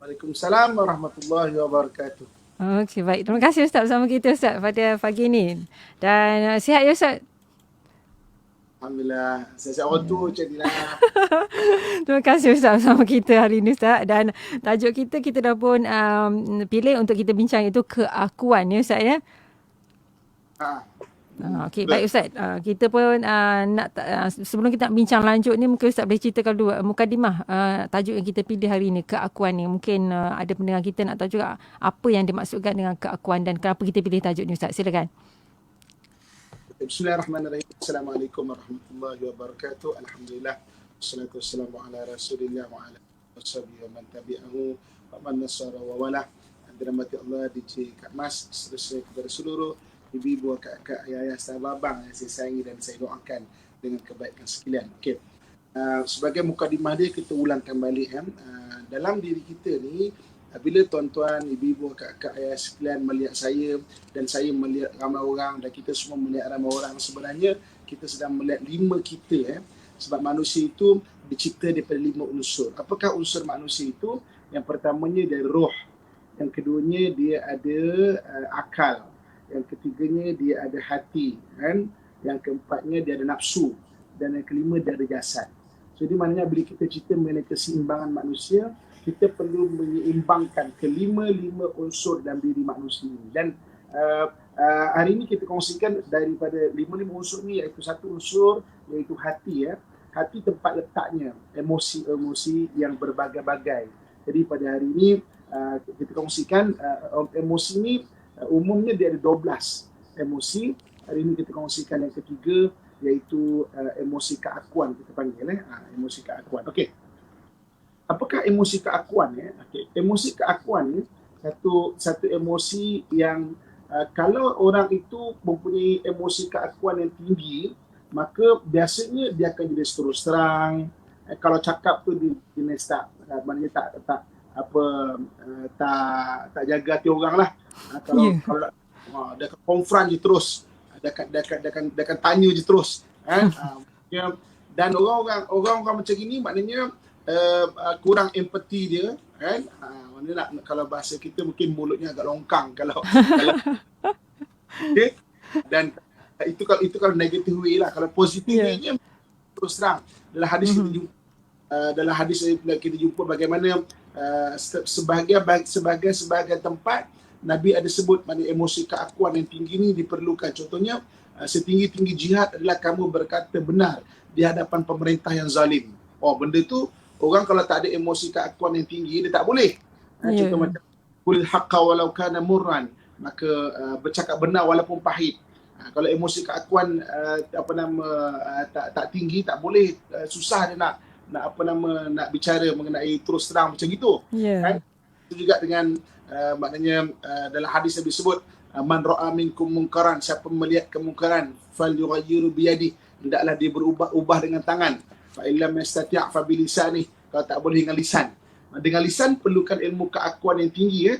Waalaikumsalam warahmatullahi wabarakatuh. Okey, baik. Terima kasih Ustaz bersama kita Ustaz pada pagi ini. Dan sihat ya Ustaz? Alhamdulillah. Saya orang tu macam ni lah. Terima kasih Ustaz bersama kita hari ini Ustaz. Dan tajuk kita dah pun pilih untuk kita bincang itu keakuan ya Ustaz ya. Ha. Okey, baik Ustaz. Kita pun sebelum kita nak bincang lanjut ni, mungkin Ustaz boleh ceritakan dulu mukadimah tajuk yang kita pilih hari ini, keakuan ni. Mungkin ada pendengar kita nak tahu juga apa yang dimaksudkan dengan keakuan dan kenapa kita pilih tajuk ni Ustaz. Silakan. Bismillahirrahmanirrahim. Assalamualaikum warahmatullahi wabarakatuh. Alhamdulillah. Wassalatu wassalamu ala rasulillah wa ala washabihi wa man tabi'ahu wa man nasara wa wala. Dirahmati Allah, DJ Kak Mas, seterusnya kepada seluruh ibu-ibu, kakak, ayah, sahabat abang yang saya sayangi dan saya doakan dengan kebaikan sekalian. Okey. Sebagai mukadimah dia, kita ulangkan balik dalam diri kita ni, bila tuan-tuan, ibu-ibu, kakak, ayah sekalian melihat saya dan saya melihat ramai orang dan kita semua melihat ramai orang, sebenarnya kita sedang melihat lima kita. Sebab manusia itu dicipta daripada 5 unsur. Apakah unsur manusia itu? Yang pertamanya dia roh, yang keduanya dia ada akal, yang ketiganya dia ada hati, kan? Yang keempatnya dia ada nafsu, dan yang kelima dia ada jasad. Jadi maknanya bila kita cerita mengenai keseimbangan manusia, kita perlu menyeimbangkan kelima-lima unsur dalam diri manusia ini. Dan hari ini kita kongsikan daripada lima-lima unsur ni, iaitu satu unsur iaitu hati. Hati tempat letaknya emosi-emosi yang berbagai-bagai. Jadi pada hari ini kita kongsikan emosi ni umumnya dia ada 12 emosi. Hari ini kita kongsikan yang ketiga, iaitu emosi keakuan, kita panggil emosi keakuan. Okey. Apakah emosi keakuan? Okay. Emosi keakuan ni satu emosi yang kalau orang itu mempunyai emosi keakuan yang tinggi, maka biasanya dia akan jadi terus terang. Kalau cakap tu dia start, maknanya tak jaga hati orang lah. Kalau dia akan confront je terus, dia akan tanya je terus. Dan orang-orang macam ini maknanya kurang empati dia, kan? Mana nak, kalau bahasa kita mungkin mulutnya agak longkang kalau okay? Dan itu kalau negative way lah. Kalau positive way-nya terus terang. Dalam hadis kita jumpa bagaimana sebagai tempat Nabi ada sebut mana emosi keakuan yang tinggi ni diperlukan. Contohnya setinggi-tinggi jihad adalah kamu berkata benar di hadapan pemerintah yang zalim. Benda tu orang kalau tak ada emosi keakuan yang tinggi, dia tak boleh. Contoh macam qul haqqa walau kana murran, maka bercakap benar walaupun pahit. Kalau emosi keakuan tak tinggi, tak boleh, susah dia nak bicara mengenai terus terang macam gitu. Itu juga dengan maknanya dalam hadis Nabi sebut man ra'a minkum munkaran, siapa melihat kemungkaran falyughayyiru biyadi, hendaklah dia berubah dengan tangan. Fa illam yastati' fa bilisanih, kalau tak boleh dengan lisan. Dengan lisan perlukan ilmu keakuan yang tinggi.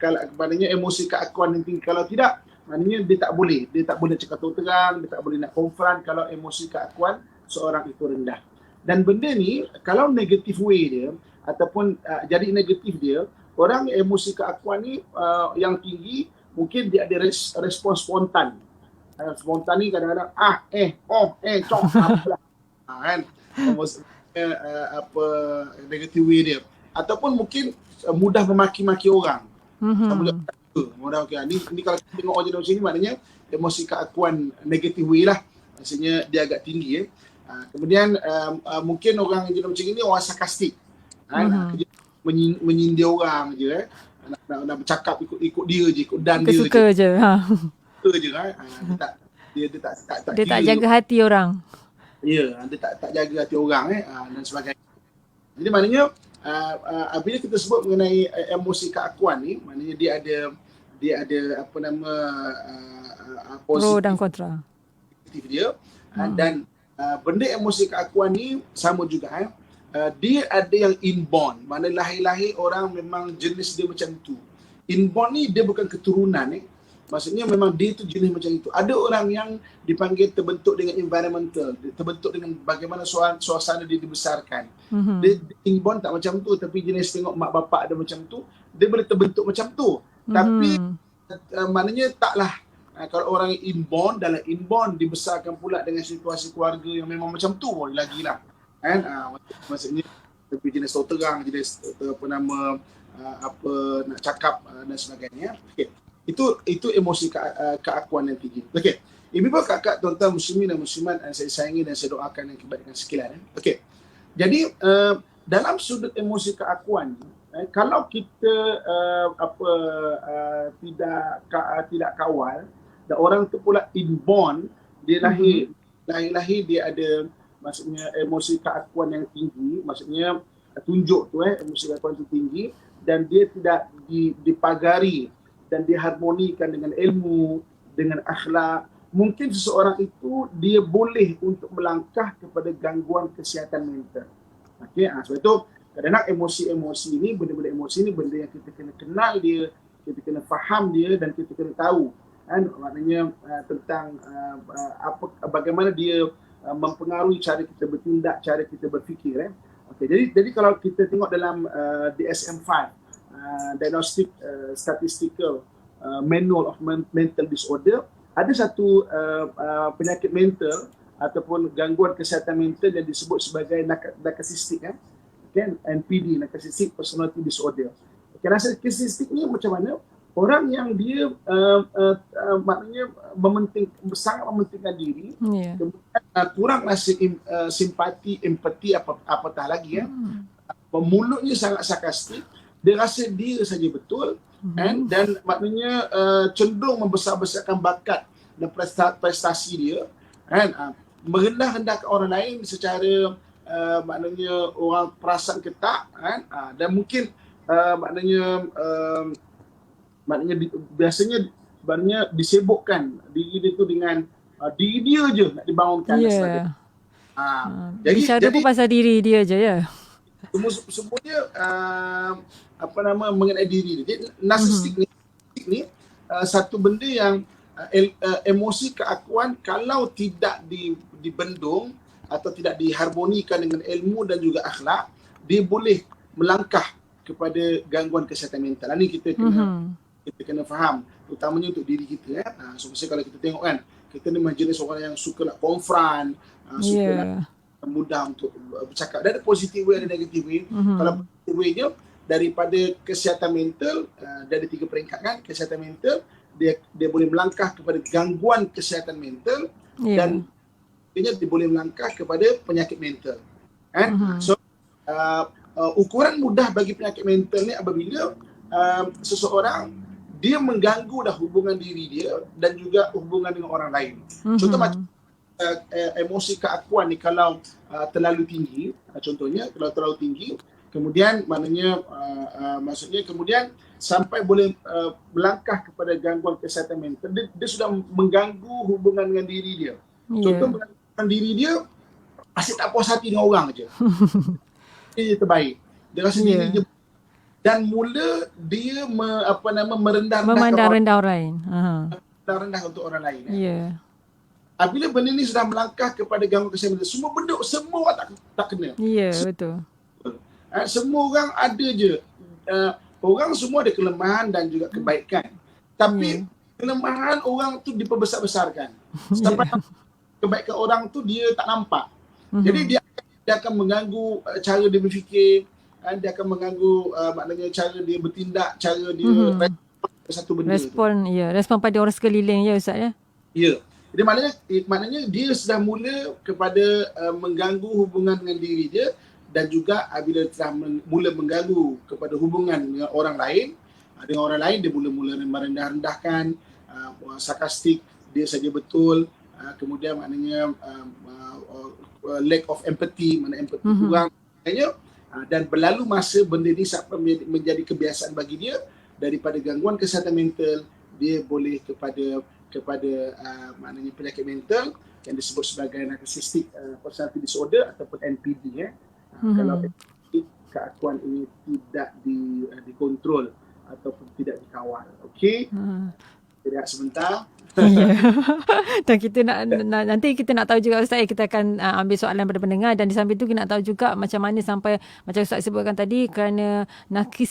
Kalau maknanya emosi keakuan yang tinggi, kalau tidak maknanya dia tak boleh cakap terang, dia tak boleh nak confront kalau emosi keakuan seorang itu rendah. Dan benda ni kalau negative way dia ataupun jadi negatif dia, orang emosi keakuan ni yang tinggi mungkin dia ada respon spontan. Spontan ni kadang-kadang cok kan, negative way dia, ataupun mungkin mudah memaki-maki orang. Ni kalau kita tengok orang macam ni, maknanya emosi keakuan negative way lah, maksudnya dia agak tinggi. Kemudian mungkin orang jenis macam ni orang sarkastik, menyindir orang je, nak bercakap ikut dia je, ikut dan dia suka je. Suka je dia tak jaga hati orang. Dia tak jaga hati orang dan sebagainya. Jadi maknanya bila kita sebut mengenai emosi keakuan ni, maknanya dia ada pro dan kontra dia. Dan benda emosi keakuan ni sama juga dia ada yang inborn, mana lahir-lahir orang memang jenis dia macam tu. Inborn ni dia bukan keturunan Maksudnya memang dia tu jenis macam itu. Ada orang yang dipanggil terbentuk dengan environmental, terbentuk dengan bagaimana suasana dia dibesarkan. Dia inborn tak macam tu, tapi jenis tengok mak bapak dia macam tu, dia boleh terbentuk macam tu. Tapi maknanya taklah kalau orang inborn, dalam inborn dibesarkan pula dengan situasi keluarga yang memang macam tu, boleh lagi lah. Kan? Maksudnya tapi jenis terang, jenis apa nama apa nak cakap dan sebagainya. Okay. Itu emosi keakuan yang tinggi. Okey. Ibu kakak tuan-tuan muslimin dan muslimat yang saya sayangi dan saya doakan yang kebaikan sekalian. Okey. Jadi dalam sudut emosi keakuan, kalau kita tidak kawal, dan orang tu pula inborn, dia lahir dia ada maksudnya emosi keakuan yang tinggi, maksudnya tunjuk tu emosi keakuan tu tinggi, dan dia tidak dipagari dan diharmonikan dengan ilmu, dengan akhlak, mungkin seseorang itu dia boleh untuk melangkah kepada gangguan kesihatan mental. Okey, sebab itu kadang-kadang emosi-emosi ini, benda-benda emosi ini benda yang kita kena kenal dia, kita kena faham dia dan kita kena tahu kan, maknanya tentang bagaimana dia mempengaruhi cara kita bertindak, cara kita berfikir. Okey, jadi kalau kita tengok dalam DSM-5, Diagnostic Statistical Manual of Mental Disorder, ada satu penyakit mental ataupun gangguan kesihatan mental yang disebut sebagai narcissistic, NPD, Narcissistic Personality Disorder. Narcissistic ni macam mana? Orang yang dia maknanya sangat mementingkan diri, kemudian kurang rasa simpati, empati, apatah lagi, mulutnya sangat sarkastik, dia rasa dia saja betul, dan maknanya cenderung membesar-besarkan bakat dan prestasi dia, merendah-rendahkan orang lain secara maknanya orang perasan ketak, dan mungkin maknanya biasanya disibukkan diri dia tu dengan diri dia je nak dibangunkan dan sebagainya. Bicara pun pasal diri dia je ya. Semuanya mengenai diri dia. Jadi narsistik ni satu benda yang emosi keakuan kalau tidak dibendung atau tidak diharmonikan dengan ilmu dan juga akhlak, dia boleh melangkah kepada gangguan kesihatan mental. Ini kita kena faham, terutamanya untuk diri kita. So kalau kita tengok kan, kita ni jenis orang yang suka nak confront, suka nak mudah untuk bercakap. Dan ada positif way, ada negatif way. Kalau positif way-nya, daripada kesihatan mental, dia ada 3 peringkat kan. Kesihatan mental, dia boleh melangkah kepada gangguan kesihatan mental, dan dia boleh melangkah kepada penyakit mental. So ukuran mudah bagi penyakit mental ni apabila seseorang dia mengganggu dah hubungan diri dia dan juga hubungan dengan orang lain. Contoh macam emosi keakuan ni kalau terlalu tinggi, contohnya kalau terlalu tinggi, kemudian maknanya maksudnya kemudian sampai boleh melangkah kepada gangguan kesihatan mental, dia sudah mengganggu hubungan dengan diri dia. Contoh mengganggu diri dia, asyik tak puas hati dengan orang aja. Dia terbaik, dia rasa diri dia, dan mula dia memandang rendah orang lain. Rendah untuk orang lain. Apabila benda ni sudah melangkah kepada gangguan kesihatan mental, semua orang tak kena. Betul. Semua orang ada je. Orang semua ada kelemahan dan juga kebaikan. Tapi kelemahan orang tu diperbesar-besarkan. Sampai kebaikan orang tu dia tak nampak. Jadi dia akan mengganggu cara dia berfikir, dia akan mengganggu maknanya cara dia bertindak, cara dia satu benda. Respon pada orang sekeliling Ustaz ya. Jadi maknanya dia sudah mula kepada mengganggu hubungan dengan diri dia, dan juga bila telah mula mengganggu kepada hubungan dengan orang lain, dia mula merendah-rendahkan, sarkastik, dia saja betul, kemudian maknanya lack of empathy, mana empathy kurang, dan berlalu masa benda ni sampai menjadi kebiasaan bagi dia. Daripada gangguan kesihatan mental, dia boleh kepada maknanya penyakit mental yang disebut sebagai Narcissistic Personality Disorder ataupun NPD. Kalau keakuan ini tidak dikontrol ataupun tidak dikawal. Okey. Rehat sebentar. Ya. Dan kita nanti kita nak tahu juga Ustaz, kita akan ambil soalan daripada pendengar, dan di samping tu kita nak tahu juga macam mana sampai macam Ustaz sebutkan tadi, kerana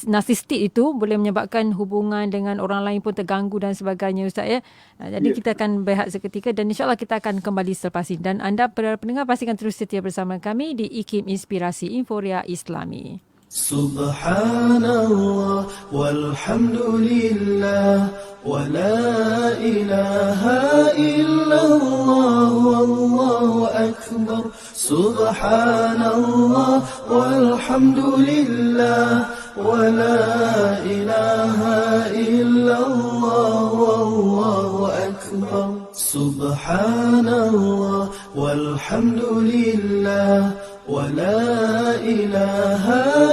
narsistik itu boleh menyebabkan hubungan dengan orang lain pun terganggu dan sebagainya Ustaz ya. Jadi kita akan berehat seketika dan insya-Allah kita akan kembali selepas ini. Dan anda para pendengar pastikan terus setia bersama kami di IKIM Inspirasi Inforia Islami. Subhanallah walhamdulillah wa la ilaha illallah wallahu akbar. Subhanallah walhamdulillah wa la ilaha illallah wallahu akbar. Subhanallah walhamdulillah ولا إله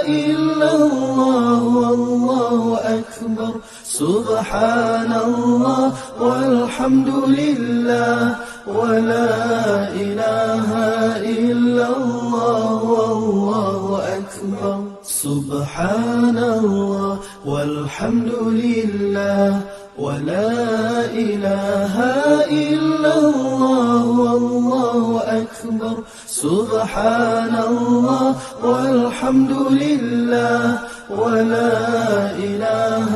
إلا الله والله أكبر. سبحان الله والحمد لله ولا إله إلا الله والله أكبر. سبحان الله والحمد لله ولا إله إلا الله والله أكبر. سبحان الله والحمد لله ولا إله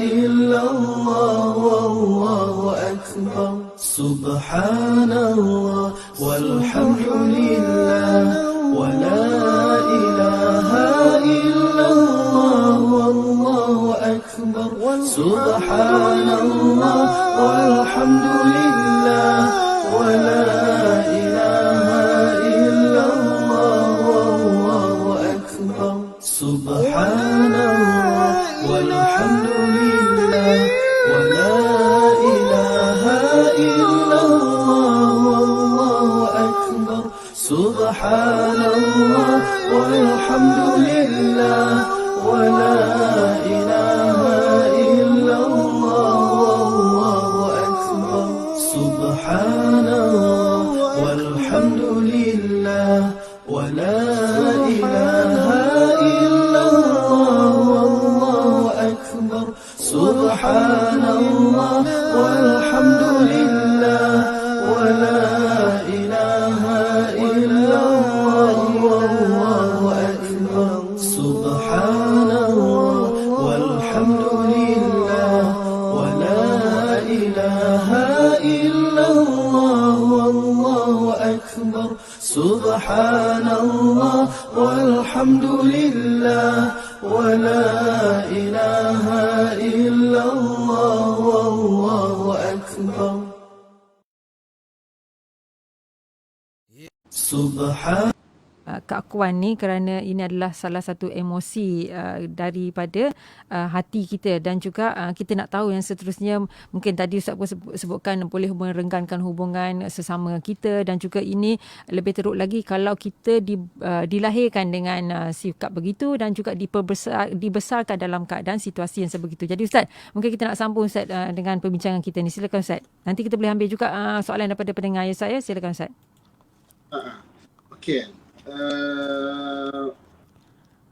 إلا الله والله أكبر. سبحان الله والحمد لله ولا إله إلا الله والله أكبر. سبحان الله والحمد لله ولا إله إلا الله والله أكبر. سبحان الله والحمد لله ولا إله إلا الله والله أكبر. سبحان الله والحمد لله ولا إله إلا الله والله أكبر. سبحان الله والحمد لله ولا إله إلا الله والله أكبر. سبحان الله والحمد لله ولا إله إلا الله والله أكبر. سبحان الله والحمد لله ولا إله إلا الله والله أكبر. سبحان الله والحمد لله ولا إله إلا الله والله أكبر. سبحان keakuan ni, kerana ini adalah salah satu emosi daripada hati kita, dan juga kita nak tahu yang seterusnya. Mungkin tadi Ustaz pun sebutkan boleh merenggankan hubungan sesama kita, dan juga ini lebih teruk lagi kalau kita dilahirkan dengan sikap begitu dan juga dibesarkan dalam keadaan situasi yang sebegitu. Jadi Ustaz, mungkin kita nak sambung Ustaz dengan perbincangan kita ni. Silakan Ustaz. Nanti kita boleh ambil juga soalan daripada pendengar ya saya. Silakan Ustaz. Okey.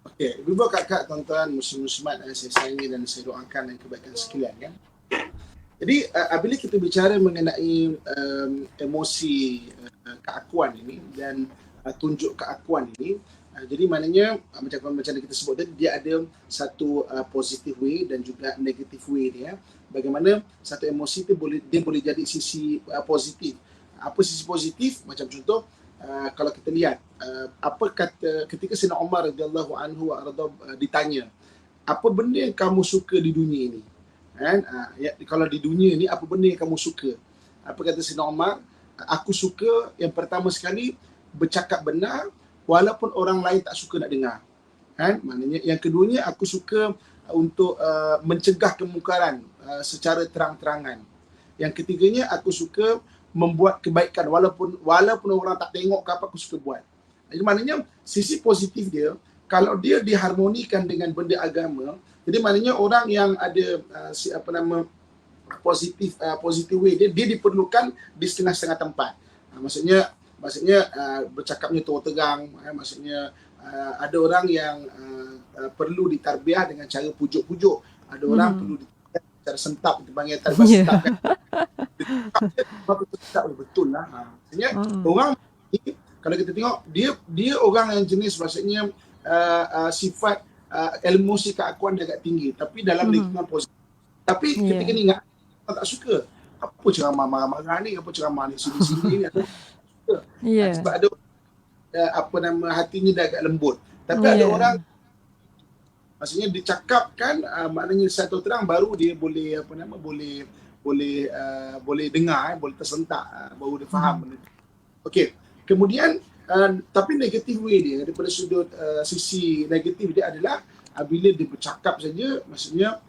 Okey, ibu kakak, tuan-tuan, muslim-muslimat yang saya sayangi dan saya doakan dan kebaikan sekalian kan. Jadi apabila kita bicara mengenai emosi keakuan ini dan tunjuk keakuan ini, jadi maknanya macam kita sebut tadi, dia ada satu positive way dan juga negative way dia. Bagaimana satu emosi itu boleh jadi sisi positif. Apa sisi positif? Macam contoh, kalau kita lihat apa kata ketika Sayyidina Umar radhiyallahu anhu ditanya, apa benda yang kamu suka di dunia ini, kan? Kalau di dunia ini apa benda yang kamu suka? Apa kata Sayyidina Umar? Aku suka yang pertama sekali bercakap benar walaupun orang lain tak suka nak dengar, kan? Maknanya yang keduanya, aku suka untuk mencegah kemungkaran secara terang-terangan. Yang ketiganya, aku suka membuat kebaikan walaupun orang tak tengok ke apa, aku suka buat. Jadi maknanya sisi positif dia, kalau dia diharmonikan dengan benda agama, jadi maknanya orang yang ada positive way dia diperlukan di setengah-setengah tempat. Maksudnya bercakapnya terang, maksudnya ada orang yang perlu ditarbiah dengan cara pujuk-pujuk, ada orang perlu ditarbiah cara sentap, kita panggil talibat Ya. sentap kan. Sentap betul lah. Maksudnya orang ni, kalau kita tengok dia orang yang jenis maksudnya sifat emosi keakuan dia agak tinggi, tapi dalam lingkungan positif. Tapi ketika ni ingat, orang tak suka. Apa ceramah marah-marah ni, apa ceramah ni sini-sini ni, tak suka. Sebab ada hatinya dah agak lembut. Tapi ada orang maksudnya dicakapkan maknanya satu terang baru dia boleh boleh dengar, boleh tersentak, baru dia faham benda tu. Okey. Kemudian tapi negatif way dia daripada sudut sisi negatif dia adalah bila dia bercakap saja, maksudnya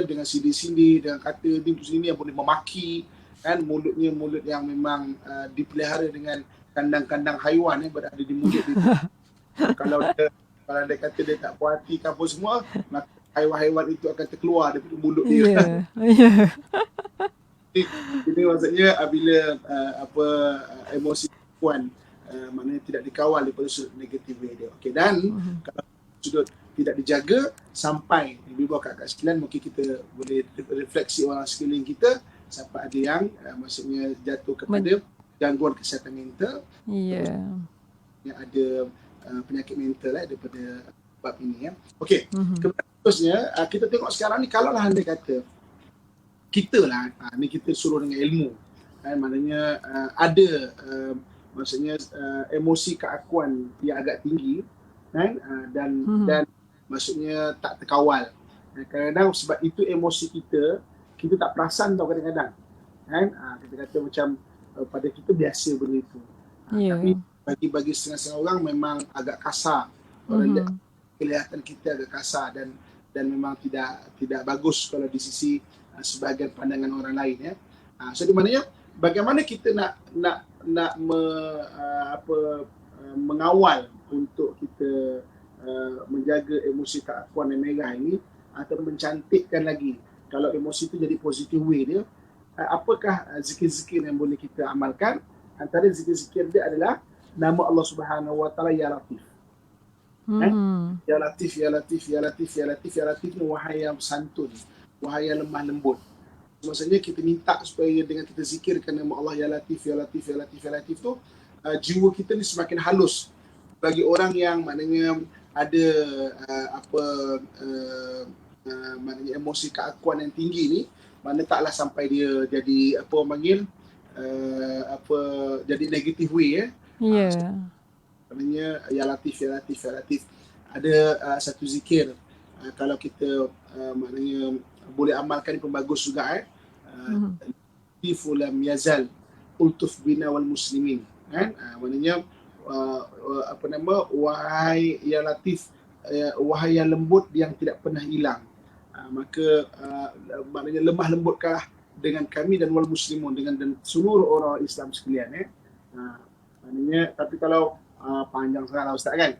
dengan sindi-sindi, dengan kata sini yang boleh memaki, kan, mulutnya mulut yang memang dipelihara dengan kandang-kandang haiwan berada di mulut dia. Kalau dia kata dia tak puas hati ke apa semua, maka haiwan-haiwan itu akan terkeluar daripada mulut dia. Ini maksudnya bila emosi puan maknanya tidak dikawal daripada sudut negatif dia. Okey, dan kalau sudut tidak dijaga sampai di bawah kakak sekalian, mungkin kita boleh refleksi orang sekeliling kita sampai ada yang maksudnya jatuh kepada gangguan kesihatan mental. Yang ada penyakit mental daripada bab ini. Okey. Terusnya kita tengok sekarang ni, kalau lah anda kata kita lah ni kita suruh dengan ilmu, kan, maknanya ada maksudnya emosi keakuan yang agak tinggi, kan, dan maksudnya tak terkawal. Kadang-kadang sebab itu emosi kita tak perasan tau kadang-kadang, kan, kita kata macam pada kita biasa benda itu. Tapi bagi setengah-setengah orang memang agak kasar. Orang lihat kelihatan kita agak kasar dan memang tidak bagus kalau di sisi sebahagian pandangan orang lain, ya. So di mananya bagaimana kita nak mengawal untuk kita menjaga emosi keakuan yang merah ini atau mencantikkan lagi kalau emosi itu jadi positive way dia. Apakah zikir-zikir yang boleh kita amalkan? Antara zikir-zikir dia adalah nama Allah Subhanahu Wa Taala, Ya Latif. Ya Latif, Ya Latif, Ya Latif, Ya Latif, Ya Latif ni wahai yang santun, wahai yang lemah lembut. Maksudnya kita minta supaya dengan kita zikirkan nama Allah Ya Latif, Ya Latif, Ya Latif, Ya Latif tu jiwa kita ni semakin halus. Bagi orang yang maknanya ada maknanya emosi keakuan yang tinggi ni, mana taklah sampai dia jadi apa orang panggil jadi negative way, maknanya Ya Latif, Ya Latif, Ya Latif. Ada satu zikir kalau kita maknanya boleh amalkan, pun bagus juga, Latifu lam yazal ultuf bina wal muslimin, kan, maknanya wahai Ya Latif, wahai yang lembut yang tidak pernah hilang, maka maknanya lemah lembutkah dengan kami dan wal muslimun, dengan dan seluruh orang Islam sekalian, maknanya. Tapi kalau panjang sangatlah Ustaz, kan.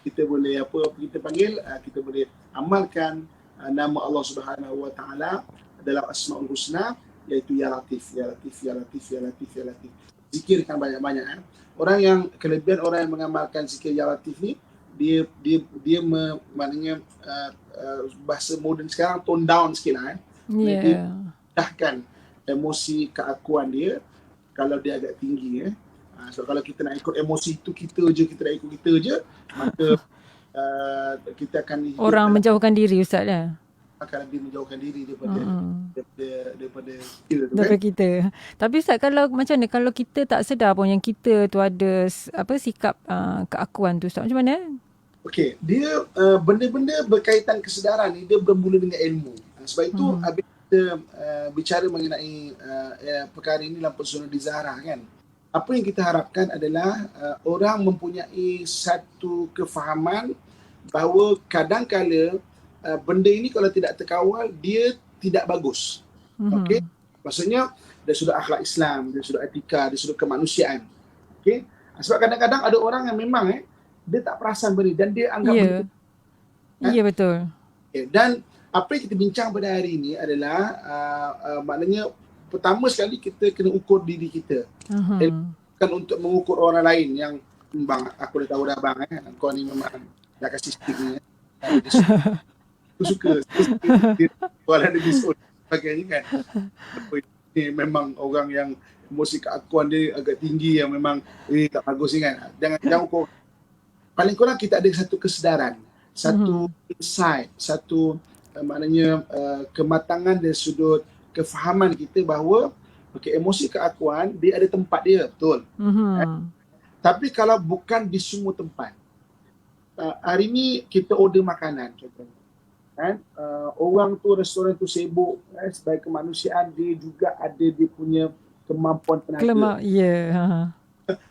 Kita boleh kita panggil, kita boleh amalkan nama Allah Subhanahu Wa Taala dalam Asmaul Husna, iaitu Ya Latif, Ya Latif, Ya Latif, Ya Latif, Ya Latif. Zikirkan banyak-banyak. Orang yang kelebihan orang yang mengamalkan zikir Ya Latif ni, dia maknanya bahasa moden sekarang tone down sikit lah, dia dahkan emosi keakuan dia kalau dia agak tinggi, so kalau kita nak ikut emosi itu kita nak ikut kita je, maka kita akan orang menjauhkan diri, Ustaz, akan lebih menjauhkan diri daripada kita. Tapi Ustaz, kalau macam mana kalau kita tak sedar pun yang kita tu ada sikap keakuan tu, Ustaz, macam mana? Okey, dia benda-benda berkaitan kesedaran ni dia bermula dengan ilmu. Sebab itu habis kita bicara mengenai perkara ini dalam Personal Desire, kan. Apa yang kita harapkan adalah orang mempunyai satu kefahaman bahawa kadang-kala benda ini kalau tidak terkawal dia tidak bagus. Okey, maksudnya dari sudut akhlak Islam, dari sudut etika, dari sudut kemanusiaan. Okey, sebab kadang-kadang ada orang yang memang dia tak perasan benda dan dia anggap benda. Ya, betul. Okay. Dan apa yang kita bincang pada hari ini adalah maknanya pertama sekali kita kena ukur diri kita. Bukan untuk mengukur orang lain yang bang, aku dah tahu dah bang, kau ni memang dah kasih stick ni. Aku suka dia jual ada diskon sebagainya kan. Ni memang orang yang emosi keakuan dia agak tinggi yang memang tak bagus ni kan. Jangan ukur. Paling kurang kita ada satu kesedaran, satu insight, satu maknanya kematangan dari sudut kefahaman kita bahawa emosi keakuan dia ada tempat dia, betul. Tapi kalau bukan di semua tempat. Hari ni kita order makanan contohnya. Kan? Orang tu, restoran tu sibuk, sebagai kemanusiaan dia juga ada dia punya kemampuan tenaga.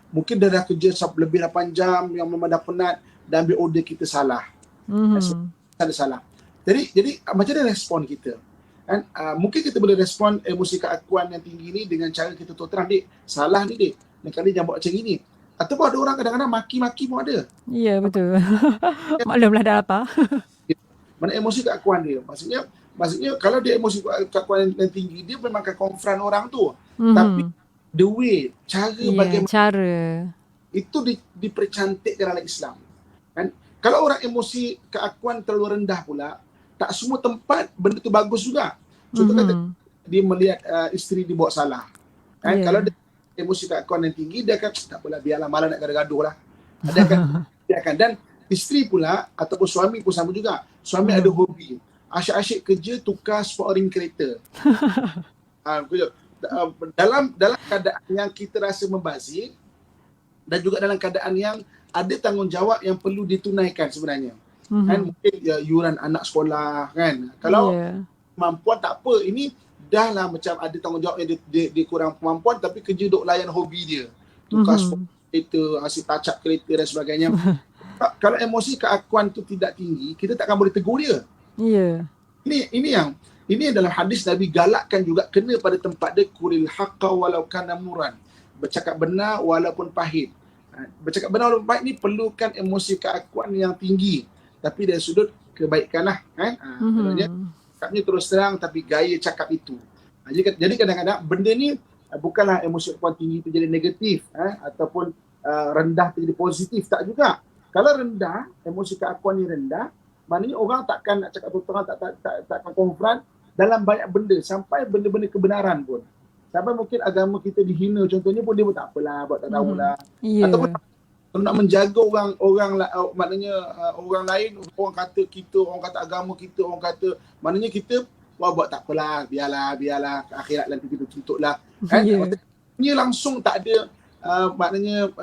Mungkin dia dah kerja lebih 8 jam yang memang dah penat dan ambil order kita salah. Ada salah. Jadi macam mana respon kita? Kan? Mungkin kita boleh respon emosi keakuan yang tinggi ni dengan cara kita terang, Dik, salah ni Dik. Dan kali jangan buat macam ini. Ataupun ada orang kadang-kadang maki-maki pun ada. Ya, betul. Maklumlah dah apa. Mana emosi keakuan dia. Maksudnya kalau dia emosi keakuan yang tinggi, dia memang akan confront orang tu. Tapi the way, cara itu dipercantikkan oleh Islam. Kan? Kalau orang emosi keakuan terlalu rendah pula, tak semua tempat benda tu bagus juga. Contoh kata dia melihat isteri dibawa salah. Kan? Kalau dia emosi keakuan yang tinggi, dia akan tak apalah, biarlah, malah nak gaduh-gaduh lah. Dia akan. Dan isteri pula ataupun suami pun sama juga. Suami ada hobi, asyik-asyik kerja tukar spoiling kereta. Dalam keadaan yang kita rasa membazir dan juga dalam keadaan yang ada tanggungjawab yang perlu ditunaikan sebenarnya. Kan mungkin yuran anak sekolah kan. Kalau kemampuan tak apa, ini dah lah macam ada tanggungjawab yang dia kurang kemampuan tapi kerja duk layan hobi dia. Tukar kereta, asyik touch up kereta dan sebagainya. Kalau emosi keakuan tu tidak tinggi, kita takkan boleh tegur dia. Ini dalam hadis Nabi galakkan juga kena pada tempat dia, qulil haqqa walau kana muran. Bercakap benar walaupun pahit. Bercakap benar walaupun pahit ni perlukan emosi keakuan yang tinggi. Tapi dari sudut kebaikan lah. Kan? Maksudnya, cakapnya terus terang tapi gaya cakap itu. Jadi kadang-kadang benda ni bukanlah emosi keakuan tinggi itu jadi negatif. Ataupun rendah itu jadi positif. Tak juga. Kalau rendah, emosi keakuan ni rendah, maknanya orang takkan nak cakap terang, takkan konfront dalam banyak benda, sampai benda-benda kebenaran pun. Sampai mungkin agama kita dihina contohnya pun dia pun tak apalah, buat tak tahulah. Ataupun nak menjaga orang maknanya orang lain, orang kata kita, orang kata agama kita, orang kata maknanya kita buat tak apalah, biarlah akhirat nanti kita tuntutlah. Kan? Ini langsung tak ada maknanya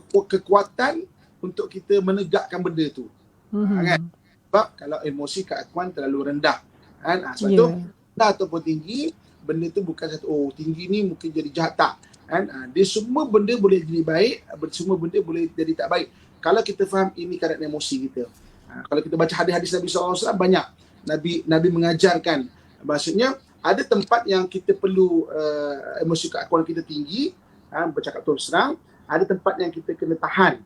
kekuatan untuk kita menegakkan benda tu. Kan? Sebab kalau emosi keakuan terlalu rendah. Kan? Sebab tu rendah ataupun tinggi, benda tu bukan satu tinggi ni mungkin jadi jahat, tak. Kan? Dia semua benda boleh jadi baik, semua benda boleh jadi tak baik. Kalau kita faham ini keadaan emosi kita. Kalau kita baca hadis-hadis Nabi SAW, banyak Nabi mengajarkan. Maksudnya ada tempat yang kita perlu emosi keakuan kita tinggi, bercakap terus terang. Ada tempat yang kita kena tahan.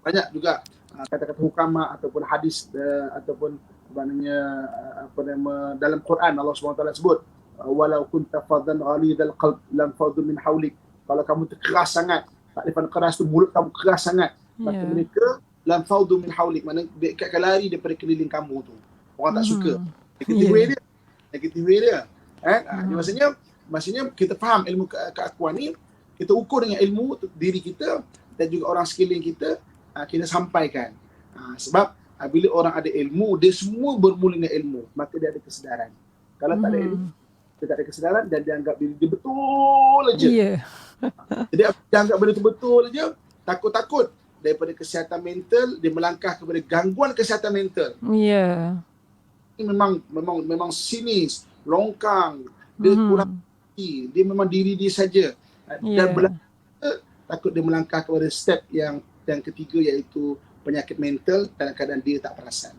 Banyak juga kata-kata hukama ataupun hadis ataupun maknanya dalam Quran Allah SWT sebut walau kunta faddan ghalidhal qalb lam faddu min hawlik. Kalau kamu keras sangat, takrifan keras tu mulut kamu keras sangat, maka mereka lam faddu min hawlik, maknanya dia akan lari daripada keliling kamu tu. Orang tak suka. Negatif way dia. Maksudnya kita faham ilmu keakuan ni, kita ukur dengan ilmu diri kita dan juga orang sekeliling kita, kita sampaikan. Sebab bila orang ada ilmu, dia semua bermula dengan ilmu, maka dia ada kesedaran. Kalau tak ada ilmu, dia tak ada kesedaran dan dia anggap diri dia betul aja. Jadi dia anggap benda tu betul aja, takut-takut daripada kesihatan mental, dia melangkah kepada gangguan kesihatan mental. Ini memang sinis, longkang, dia kurang hati, dia memang diri dia saja. Dan takut dia melangkah kepada step yang ketiga, iaitu penyakit mental dalam keadaan dia tak perasan.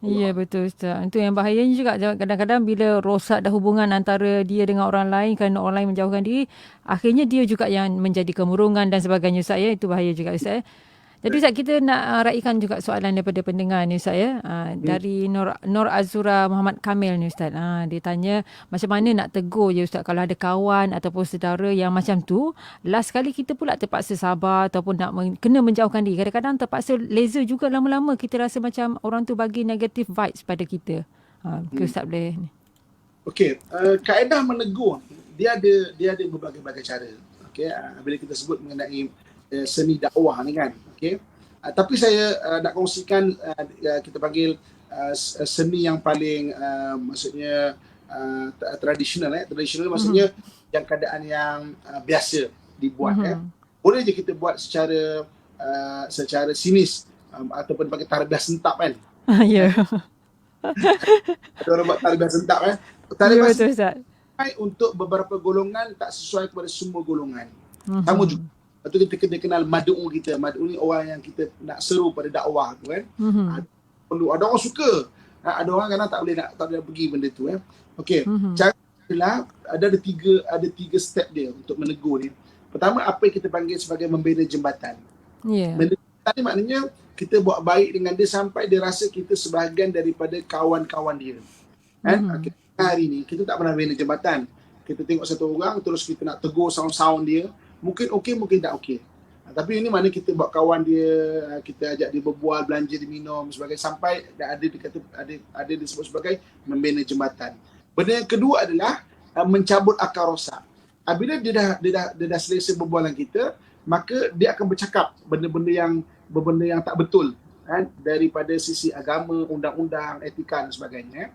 Ya, betul Ustaz. Itu yang bahayanya juga. Kadang-kadang bila rosak dah hubungan antara dia dengan orang lain kerana orang lain menjauhkan diri, akhirnya dia juga yang menjadi kemurungan dan sebagainya Ustaz. Itu bahaya juga Ustaz. Jadi Ustaz, kita nak raikan juga soalan daripada pendengar ni Ustaz ya. Dari Nur Azura Muhammad Kamil ni Ustaz. Dia tanya macam mana nak tegur je Ustaz kalau ada kawan ataupun saudara yang macam tu. Last kali kita pula terpaksa sabar ataupun nak kena menjauhkan diri. Kadang-kadang terpaksa laser juga, lama-lama kita rasa macam orang tu bagi negative vibes pada kita. Ustaz boleh ni. Okey, kaedah menegur dia ada berbagai-bagai cara. Okey, bila kita sebut mengenai seni dakwah ni kan. Okey. Tapi saya nak kongsikan kita panggil seni yang paling maksudnya tradisional tradisional maksudnya yang keadaan yang biasa dibuat Boleh je kita buat secara sinis ataupun pakai tarbiyah sentap kan. Ya. Ada orang buat tarbiyah sentap kan. Ya, betul Ustaz. Untuk beberapa golongan tak sesuai kepada semua golongan. Sama juga. Lepas tu kita kena kenal mad'u kita. Mad'u ni orang yang kita nak seru pada dakwah tu kan. Ada orang suka. Ada orang kadang tak boleh pergi benda tu Okey. Cara adalah ada tiga step dia untuk menegur ni. Pertama, apa yang kita panggil sebagai membina jembatan. Membina jembatan ni maknanya kita buat baik dengan dia sampai dia rasa kita sebahagian daripada kawan-kawan dia. Okay. Hari ni kita tak pernah bina jembatan. Kita tengok satu orang terus kita nak tegur sound dia, mungkin okey, mungkin tak okey. Tapi ini mana kita buat kawan dia, kita ajak dia berbual, belanja, dia minum sebagainya sampai ada disebut sebagai membina jembatan. Benda yang kedua adalah mencabut akar rosak. Bila dia dah selesa berbualan kita, maka dia akan bercakap benda-benda yang tak betul daripada sisi agama, undang-undang, etika dan sebagainya.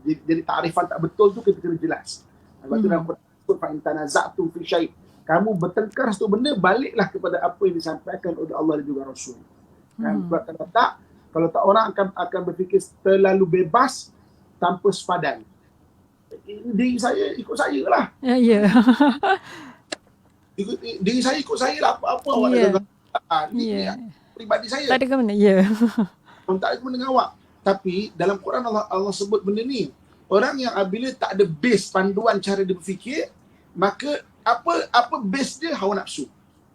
Jadi takrifan tak betul tu kita kena jelas. Lepas tu dalam Quran fa in tanaza'tum fi syai', kamu bertengkar satu benda, baliklah kepada apa yang disampaikan oleh Allah dan juga Rasul. Sebab kalau tak orang akan berfikir terlalu bebas tanpa sepadan. Diri saya ikut saya lah. Ya. Diri saya ikut saya lah, apa-apa awak nak kata. Ini pribadi saya. Tak ada ke mana? Ya. Tak ada ke mana dengan awak. Tapi dalam Quran Allah sebut benda ni. Orang yang bila tak ada base panduan cara dia berfikir, maka apa base dia? Hawa nafsu.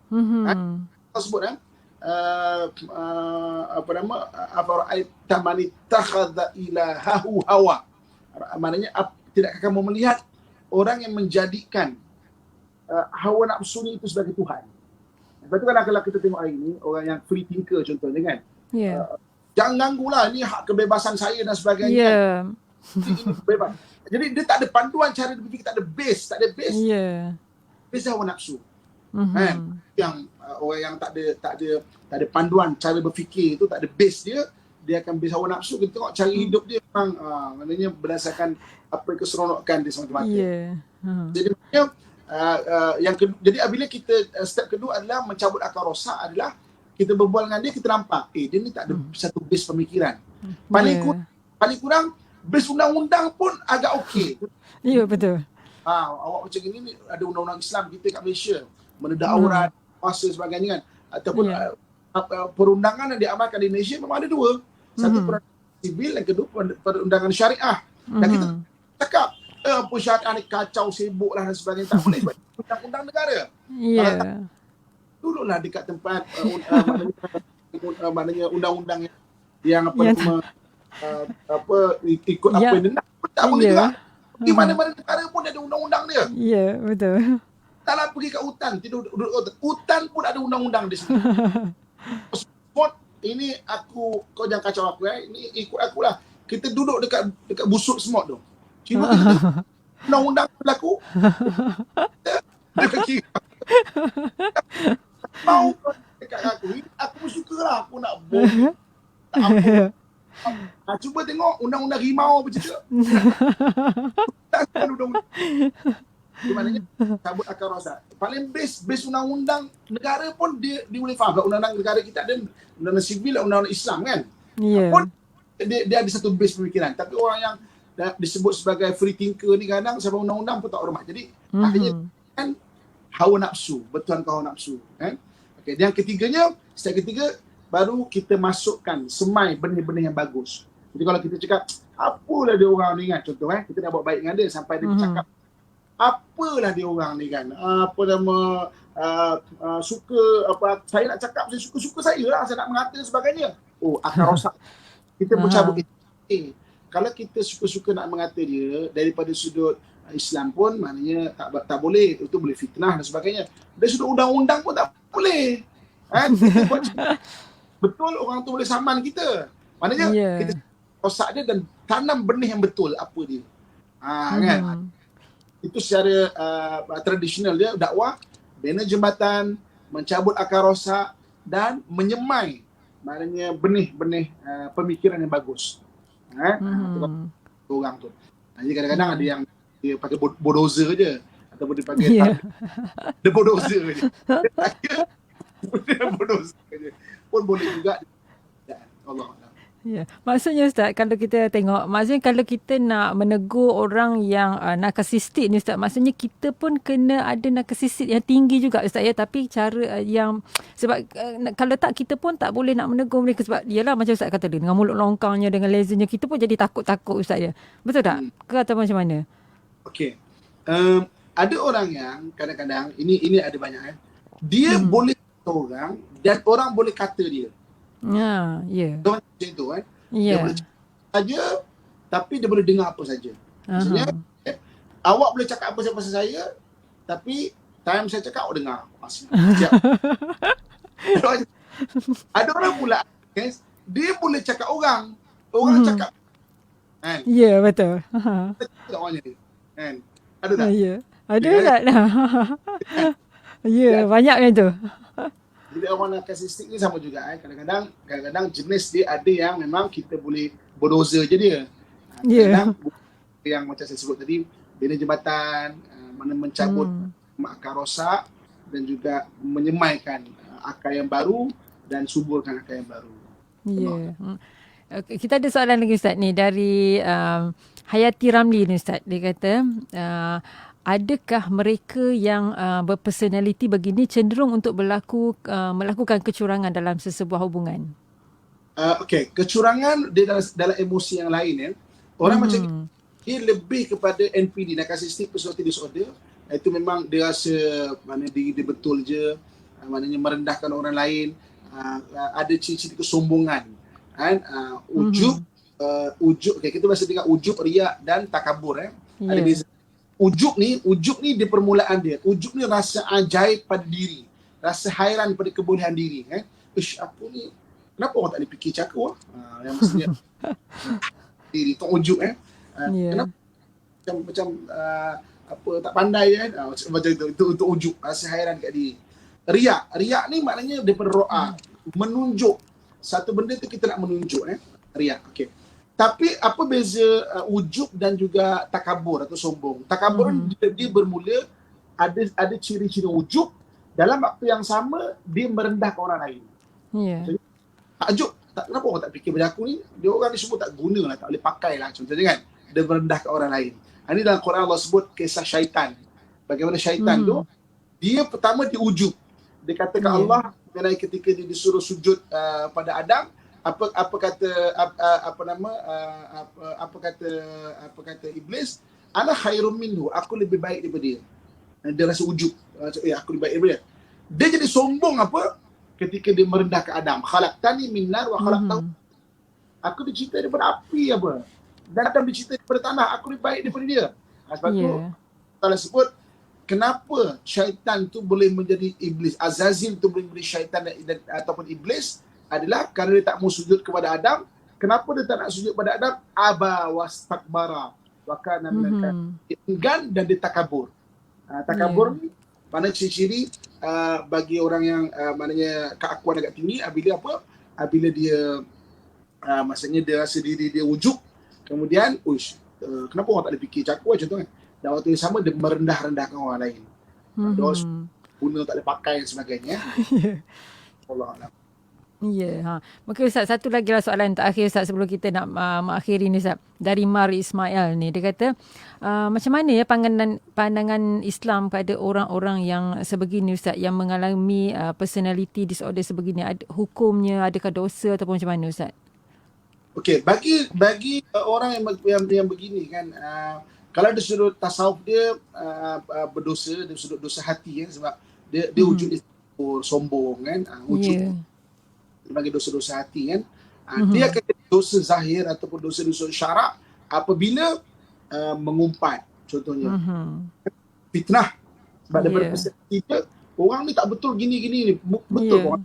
Allah sebut afara'aita man ittakhadha ilahahu hawa. Maknanya tidakkah kamu melihat orang yang menjadikan hawa nafsu ni itu sebagai Tuhan. Lepas tu kalau kita tengok hari ni orang yang free thinker contohnya kan. Jangan ganggulah, ni hak kebebasan saya dan sebagainya. Ini bebas. Jadi dia tak ada panduan cara dia berfikir, tak ada base. Base hawa nafsu. Yang orang yang tak ada panduan cara berfikir itu, tak ada base dia akan base hawa nafsu. Kita tengok cara hidup dia memang maknanya berdasarkan apa keseronokan dia semata-mata. Jadi maknanya jadi bila kita step kedua adalah mencabut akar rosak, adalah kita berbual dengan dia, kita nampak dia ni tak ada satu base pemikiran. Paling kurang base undang-undang pun agak okey. Ya, betul. Awak macam ni ada undang-undang Islam kita kat Malaysia, mendedah aurat, puasa sebagainya kan. Ataupun perundangan yang diamalkan di Malaysia memang ada dua. Satu perundangan sivil, yang kedua perundangan syariah. Dan kita cakap apa syariah ni kacau, sibuk lah dan sebagainya. Tak boleh sebab undang-undang negara. Duduklah dekat tempat maknanya undang-undang yang ikut apa yang dia nak. Tak boleh juga. Di mana-mana negara pun ada undang-undang dia. Ya, betul. Taklah pergi kat hutan, tidur hutan pun ada undang-undang di sini. Spot ini kau jangan kacau aku ini ikut aku lah. Kita duduk dekat busuk semut tu. Cuma undang-undang berlaku. Dekat kiri. Mau dekat aku suka lah, aku nak bom. Cuba tengok undang-undang rimau macam tu. Tak ada undang-undang. Di mananya cabut akar rosak. Paling base undang-undang negara pun dia boleh faham. Undang-undang negara kita ada undang-undang sivil, undang-undang Islam kan. Pun dia ada satu base pemikiran. Tapi orang yang disebut sebagai free thinker ni kadang sampai undang-undang pun tak hormat. Jadi akhirnya kan hawa nafsu, bertuhan hawa nafsu kan. Okey, yang ketiganya, step ketiga baru kita masukkan semai benih-benih yang bagus. Jadi kalau kita cakap apalah dia orang ni kan, contoh kita nak buat baik dengan dia sampai dia bercakap apalah dia orang ni kan, apa nama suka apa, saya nak cakap saya suka-suka saya lah, saya nak mengata dan sebagainya. Oh, akar rosak. Kita mencabut itu. Kalau kita suka-suka nak mengata dia daripada sudut Islam pun maknanya tak boleh, itu boleh fitnah dan sebagainya. Dari sudut undang-undang pun tak boleh. Kan? Kita buat betul orang tu boleh saman kita. Maknanya kita rosak dia dan tanam benih yang betul apa dia. Kan? Itu secara tradisional dia dakwah, bina jembatan, mencabut akar rosak dan menyemai maknanya benih-benih pemikiran yang bagus. Orang tu. Jadi kadang-kadang ada yang dia pakai bulldozer je ataupun dia pakai dia bulldozer je. Dia bulldozer je. Pun boleh juga. Allah. Ya, maksudnya Ustaz, kalau kita tengok, maksudnya kalau kita nak menegur orang yang narkisistik ni Ustaz, maksudnya kita pun kena ada narkisistik yang tinggi juga Ustaz ya, tapi cara yang sebab kalau tak kita pun tak boleh nak menegur mereka sebab yalah macam Ustaz kata dia dengan mulut longkangnya, dengan lezanya, kita pun jadi takut-takut Ustaz ya. Betul tak? Ke atau macam mana? Okey. Ada orang yang kadang-kadang ini ada banyak dia boleh kata orang dan orang boleh kata dia. Macam itu kan. Dia boleh cakap saja tapi dia boleh dengar apa saja. Maksudnya awak boleh cakap apa pasal saya tapi time saya cakap awak dengar. Siap. Ada orang pula dia boleh cakap orang cakap kan. Ya, betul. Kan. Ada tak? Ya. Ada tak? Ya, banyak kan tu. Jadi orang narkisistik ni sama juga kadang-kadang jenis dia ada yang memang kita boleh bulldozer je dia. Kadang yang macam saya sebut tadi, bina jembatan, mana mencabut akar rosak dan juga menyemaikan akar yang baru dan suburkan akar yang baru. Okay, kita ada soalan lagi Ustaz ni dari Hayati Ramli ni Ustaz. Dia kata adakah mereka yang berpersonaliti begini cenderung untuk melakukan kecurangan dalam sesebuah hubungan? Okey, kecurangan dia dalam emosi yang lain Orang macam dia lebih kepada NPD, narcissistic personality disorder. Itu memang dia rasa mana diri dia betul je, maknanya merendahkan orang lain, ada ciri-ciri kesombongan kan, ujub, okay, kita bahasa dengan ujub, riak dan takabur ada beza. Ujub ni dia permulaan dia. Ujub ni rasa ajaib pada diri, rasa hairan pada kebolehan diri aku ni kenapa orang tak boleh fikir cakap yang maksudnya diri tu ujub kenapa macam apa tak pandai macam itu untuk ujub, rasa hairan kat diri. Riak ni maknanya daripada ro'a, menunjuk satu benda tu, kita nak menunjuk riak. Okey. Tapi apa beza ujub dan juga takabur atau sombong? Takabur dia bermula ada ciri-ciri ujub, dalam waktu yang sama dia merendahkan orang lain. Takjub, kenapa orang tak fikir pada aku ni? Dia orang ni semua tak guna lah, tak boleh pakai lah contohnya kan. Dia merendahkan orang lain. Ini dalam Quran Allah sebut kisah syaitan. Bagaimana syaitan tu, dia pertama diujub. Dia katakan Allah mengenai ketika dia disuruh sujud pada Adam, apa kata iblis, ana khairum minhu, aku lebih baik daripada dia. Dia rasa ujub, aku lebih baik daripada dia. Dia jadi sombong ketika dia merendahkan Adam. Khalaqtani min nar wa khalaqtahu, aku dicipta daripada api dan Adam dicipta daripada tanah, aku lebih baik daripada dia. Sebab tu Allah sebut kenapa syaitan tu boleh menjadi iblis, Azazil tu boleh menjadi syaitan ataupun iblis, adalah kerana dia tak mau sujud kepada Adam. Kenapa dia tak nak sujud kepada Adam? Aba wastakbara wa kana minal enggan dan dia takabur. Takabur ni mana ciri-ciri bagi orang yang maknanya keakuan agak tinggi, apabila dia maksudnya dia rasa diri dia ujub, kemudian kenapa orang tak boleh fikir cakap macam tu kan, dan waktu yang sama dia merendah-rendahkan orang lain. Dos guna tak boleh pakai dan sebagainya. Allah Allah. Mungkin Ustaz, satu lagi lah soalan terakhir Ustaz sebelum kita nak mengakhiri ni Ustaz. Dari Mari Ismail ni, dia kata macam mana ya pandangan Islam pada orang-orang yang sebegini Ustaz, yang mengalami personality disorder sebegini, hukumnya, adakah dosa ataupun macam mana Ustaz? Okey, bagi orang yang begini kan, kalau dari sudut tasawuf dia berdosa, dari sudut dosa hati sebab dia wujud dia sombong kan, wujud Ya. sebagai dosa-dosa hati kan. Dia akan jadi dosa zahir ataupun dosa-dosa syarak apabila mengumpat, contohnya fitnah. Sebab daripada persepsi dia, orang ni tak betul gini-gini ni, betul orang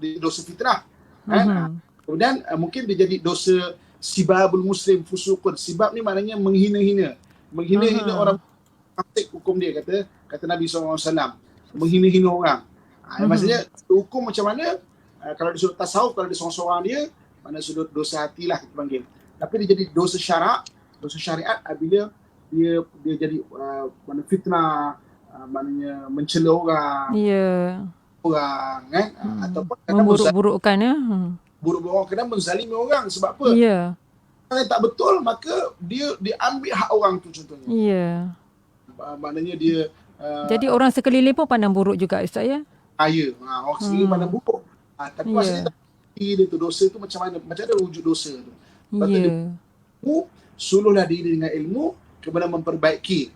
dia dosa fitnah kan. Kemudian mungkin dia jadi dosa sibabul muslim fusukun. Sibab ni maknanya menghina-hina orang. Praktik hukum dia, kata Nabi SAW, menghina-hina orang. Maksudnya hukum macam mana, kalau di sudut tasawuf, kalau di seorang-seorang dia, mana sudut dosa hatilah kita panggil. Tapi dia jadi dosa syarak, dosa syariat bila dia jadi mana fitnah, maknanya mencela orang, kan, ataupun memburuk-burukkan buruk-buruk, kadang menzalimi orang. Sebab apa? Orang yang tak betul, maka dia ambil hak orang tu, contohnya. Maknanya dia jadi orang sekeliling pun pandang buruk juga, Ustaz ya? Orang sekeliling pandang buruk. Tapi maksudnya dia tu dosa tu macam mana wujud dosa tu. Suluhlah diri dengan ilmu, kemudian memperbaiki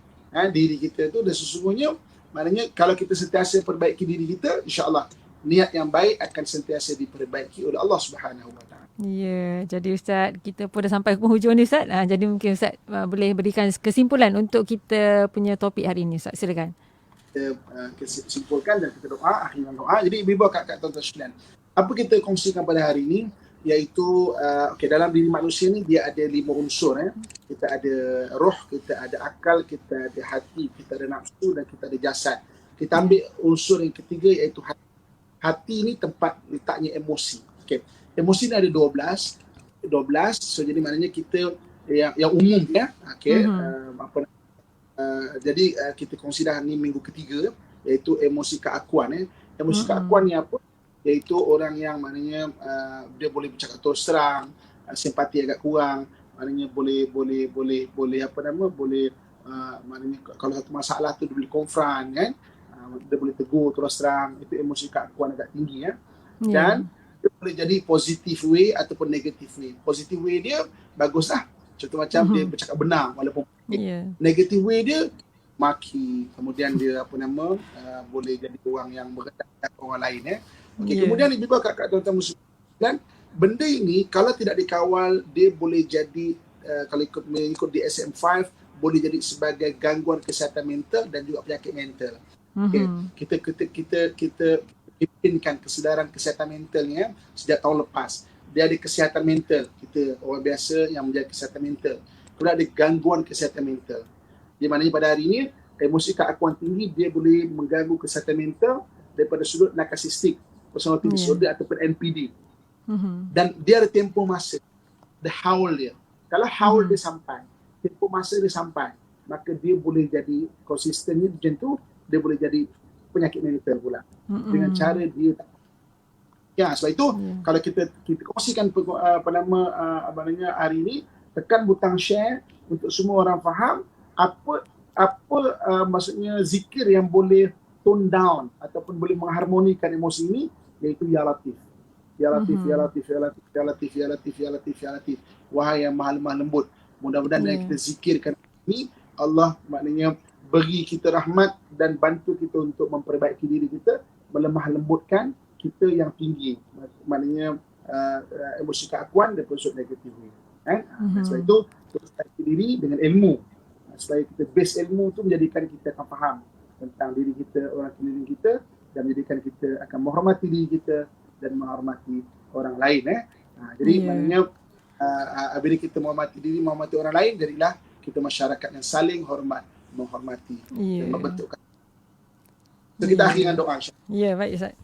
diri kita tu. Dan sesungguhnya maknanya kalau kita sentiasa perbaiki diri kita, insya-Allah niat yang baik akan sentiasa diperbaiki oleh Allah Subhanahu Wa Taala. Jadi Ustaz, kita pun dah sampai ke penghujung ni Ustaz. Jadi mungkin Ustaz boleh berikan kesimpulan untuk kita punya topik hari ini, Ustaz. Silakan. Kita simpulkan dan kita doa, akhirnya doa. Jadi bimbang kat tuan-tuan sekalian, apa kita kongsikan pada hari ini, iaitu dalam diri manusia ni dia ada 5 unsur. Kita ada roh, kita ada akal, kita ada hati, kita ada nafsu dan kita ada jasad. Kita ambil unsur yang ketiga, iaitu hati. Hati ni tempat letaknya emosi. Emosi ni ada 12. So jadi maknanya kita yang umum ya. Jadi kita consider ni minggu ketiga, iaitu emosi keakuan. Emosi keakuan ni apa? Iaitu orang yang maknanya dia boleh bercakap terus terang, simpati agak kurang, maknanya boleh maknanya kalau satu masalah tu dia boleh confront kan, dia boleh tegur terus terang. Itu emosi keakuan agak tinggi ya. Dan dia boleh jadi positive way ataupun negative way. Positive way dia baguslah, contoh macam dia bercakap benar walaupun negative way dia maki, kemudian dia boleh jadi orang yang merendahkan orang lain kemudian juga kat tuan-tuan muslim, benda ini kalau tidak dikawal, dia boleh jadi kalau mengikut DSM-5 boleh jadi sebagai gangguan kesihatan mental dan juga penyakit mental. Kita bimbingkan kesedaran kesihatan mentalnya sejak tahun lepas. Dia ada kesihatan mental, kita orang biasa yang menjaga kesihatan mental. Kemudian ada gangguan kesihatan mental. Di mana pada hari ini emosi keakuan tinggi dia boleh mengganggu kesihatan mental daripada sudut narcissistic personality disorder ataupun NPD. Dan dia ada tempoh masa, the haul dia. Kalau haul dia sampai, tempoh masa dia sampai, maka dia boleh jadi konsistennya macam tu, dia boleh jadi penyakit mental pula. Dengan cara dia tak. Sebab itu kalau kita kongsikan hari ini, tekan butang share untuk semua orang faham apa maksudnya zikir yang boleh tone down ataupun boleh mengharmonikan emosi ini, iaitu Ya Latif. Ya Latif, Ya Latif, Ya Latif, Ya Latif, Ya Latif, Ya Latif, Ya Latif. Wahai yang maha lemah lembut. Mudah-mudahan yang kita zikirkan ini, Allah maknanya beri kita rahmat dan bantu kita untuk memperbaiki diri kita, melemah lembutkan kita yang tinggi, maknanya emosi keakuan dan unsur negatif ni. Sebab itu perbaiki diri dengan ilmu, supaya kita base ilmu tu menjadikan kita akan faham tentang diri kita, orang keliling kita, dan menjadikan kita akan menghormati diri kita dan menghormati orang lain. Jadi maknanya bila kita menghormati diri, menghormati orang lain, jadilah kita masyarakat yang saling menghormati dan membentukkan. So kita akhir dengan doa. Baik Ustaz.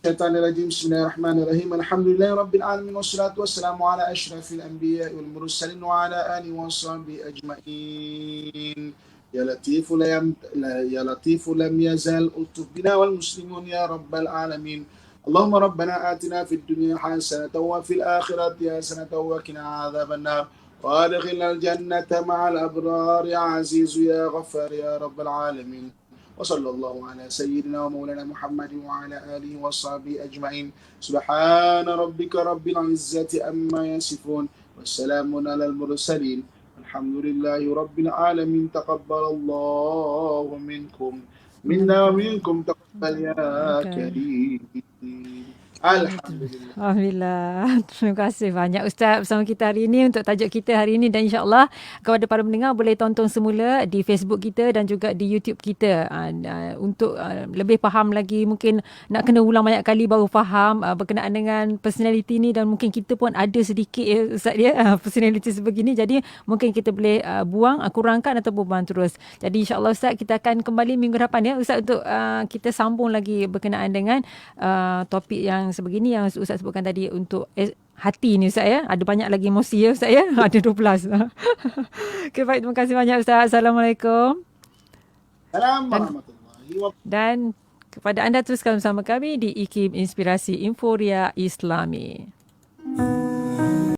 Bismillahirrahmanirrahim. Bismillahirrahmanirrahim. Alhamdulillahirabbil alamin wassalatu wassalamu ala asyrafil anbiya'i wal mursalin wa ala alihi washabihi ajmain. Ya Latifu lam yazal ultuf bina wal muslimun ya rabbal alamin. Allahumma rabbana atina fid dunya hasanatan wa fil akhirati hasanatan wa qina adzaban nar. وادخلنا الجنة مع الأبرار يا عزيز يا غفار يا رب العالمين. وصلى الله على سيدنا ومولانا محمد وعلى آله وصحبه أجمعين. سبحان ربك رب العزة أما يصفون والسلام على المرسلين الحمد لله رب العالمين. تقبل الله منكم منا ومنكم. ya Okay. karim. Alhamdulillah. Alhamdulillah. Terima kasih banyak Ustaz bersama kita hari ini untuk tajuk kita hari ini, dan insyaAllah kepada para pendengar boleh tonton semula di Facebook kita dan juga di YouTube kita untuk lebih faham lagi, mungkin nak kena ulang banyak kali baru faham berkenaan dengan personality ni, dan mungkin kita pun ada sedikit Ustaz personality sebegini, jadi mungkin kita boleh buang, kurangkan ataupun buang terus. Jadi insyaAllah Ustaz kita akan kembali minggu depan Ustaz untuk kita sambung lagi berkenaan dengan topik yang sebegini yang Ustaz sebutkan tadi untuk hati ni Ustaz Ada banyak lagi emosi Ustaz Ada 12. Okay, baik, terima kasih banyak Ustaz. Assalamualaikum. Assalamualaikum warahmatullahi wabarakatuh. Dan kepada anda teruskan bersama kami di IKIM Inspirasi Inforia Islami.